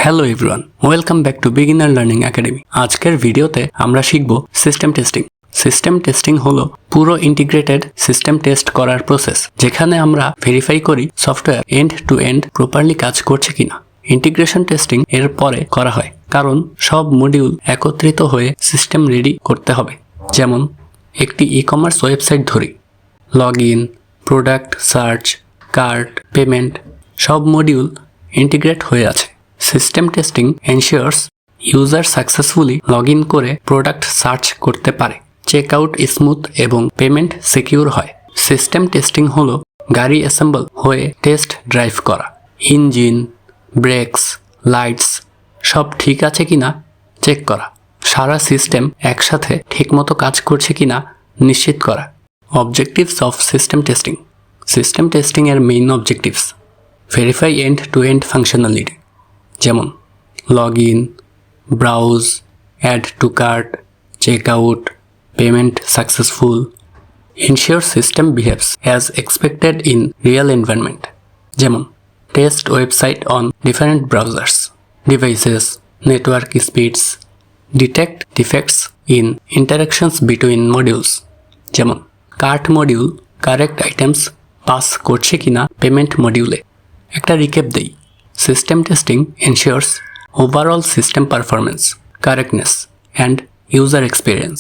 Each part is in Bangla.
Hello everyone, welcome back to beginner learning academy. আজকের ভিডিওতে আমরা শিখব সিস্টেম টেস্টিং। সিস্টেম টেস্টিং হলো পুরো ইন্টিগ্রেটেড সিস্টেম টেস্ট করার প্রসেস, যেখানে আমরা ভেরিফাই করি software end to end properly কাজ করছে কিনা। ইন্টিগ্রেশন টেস্টিং এর পরে করা হয়, কারণ সব মডিউল একত্রিত হয়ে সিস্টেম রেডি করতে হবে। যেমন একটি ই কমার্স ওয়েবসাইট ধরি, log in, product search, cart, payment সব মডিউল ইন্টিগ্রেট হয়ে আছে। System testing ensures user successfully log in করে প্রোডাক্ট সার্চ করতে পারে, চেক আউট স্মুথ এবং পেমেন্ট সিকিউর হয়। সিস্টেম টেস্টিং হলো গাড়ি অ্যাসেম্বল হয়ে টেস্ট ড্রাইভ করা, ইঞ্জিন, ব্রেকস, লাইটস সব ঠিক আছে কিনা চেক করা, সারা সিস্টেম একসাথে ঠিকমতো কাজ করছে কিনা নিশ্চিত করা। Objectives of system testing. System testing এর main objectives: verify end to end functionality, যেমন log in, browse, add to cart, check out, payment successful. Ensure system behaves as expected in real environment, যেমন test website on different browsers, devices, network speeds. Detect defects in interactions between modules, যেমন cart module correct items pass করছে কিনা পেমেন্ট মডিউলে। একটা রিক্যাপ দেই। System testing ensures overall system performance, correctness and user experience.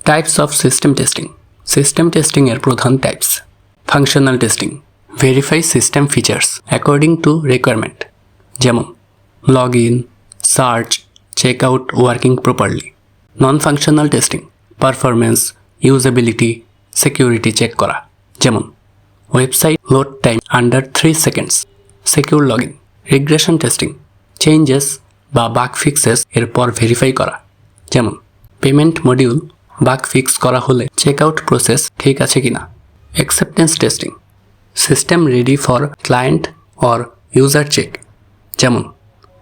Types of system testing. System testing এর প্রধান types: functional testing, verify system features according to requirement, যেমন log in, search, check out working properly. Non functional testing, performance, usability, security check করা, যেমন website load time under 3 seconds, secure log in. Regression testing, changes বা বাগ ফিক্সেস এরপর ভেরিফাই করা, যেমন পেমেন্ট মডিউল বাগ ফিক্স করা হলে চেক আউট প্রসেস ঠিক আছে কিনা। Acceptance testing, system ready for client or user check, যেমন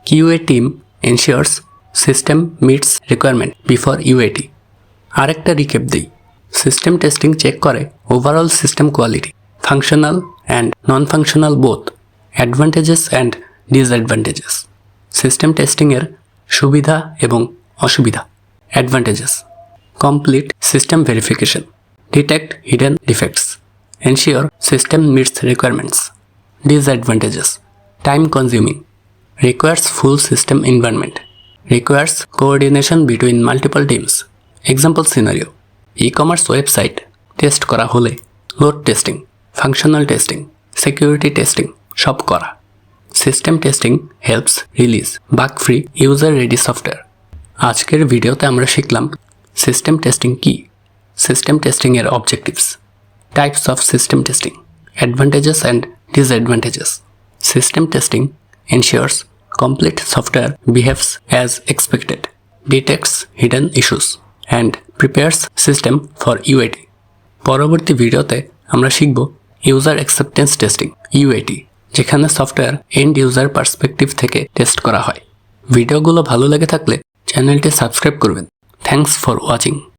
QA team ensures system meets requirement before UAT. আরেকটা রিক্যাপ দিই। সিস্টেম টেস্টিং চেক করে overall system quality, functional and non functional both, advantages and disadvantages. System টেস্টিংয়ের সুবিধা এবং অসুবিধা। Advantages: complete system verification, detect hidden defects, ensure system meets requirements. Disadvantages: time consuming, requires full system environment, requires coordination between multiple teams. Example scenario: e commerce website test করা হলে load testing, functional testing, security testing সব করা। System testing helps release bug free user ready software. আজকের ভিডিওতে আমরা শিখলাম সিস্টেম টেস্টিং কি, সিস্টেম টেস্টিং এর objectives, types of system testing, advantages and disadvantages. System testing ensures complete software behaves as expected, detects hidden issues, and prepares system for UAT. পরবর্তী ভিডিওতে আমরা শিখব ইউজার অ্যাকসেপ্টেন্স টেস্টিং ইউএটি, যেখানে সফটওয়্যার এন্ড ইউজার পার্সপেক্টিভ থেকে টেস্ট করা হয়। ভিডিওগুলো ভালো লেগে থাকলে চ্যানেলটি সাবস্ক্রাইব করবেন। Thanks for watching.